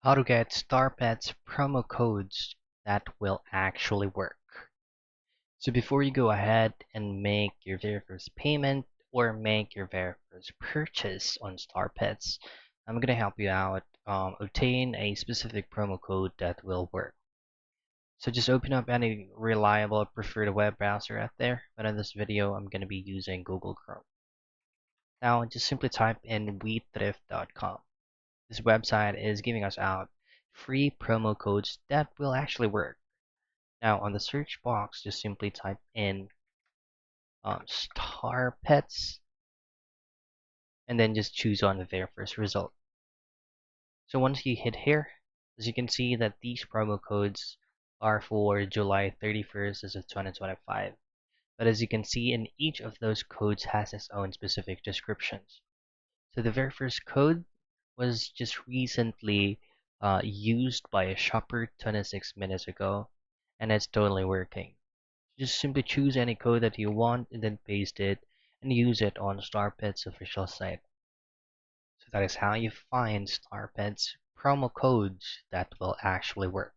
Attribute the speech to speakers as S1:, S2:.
S1: How to get Starpets promo codes that will actually work. So before you go ahead and make your very first payment or make your very first purchase on Starpets, I'm gonna help you out obtain a specific promo code that will work. So just open up any reliable preferred web browser out there, but in this video I'm gonna be using Google Chrome. Now just simply type in wheatthrift.com. This website is giving us out free promo codes that will actually work. Now on the search box, just simply type in star pets and then just choose on the very first result. So once you hit here, as you can see that these promo codes are for July 31st as of 2025. But as you can see, in each of those codes has its own specific descriptions. So the very first code was just recently used by a shopper 26 minutes ago, and it's totally working. Just simply choose any code that you want and then paste it and use it on Starpet's official site. So that is how you find Starpet's promo codes that will actually work.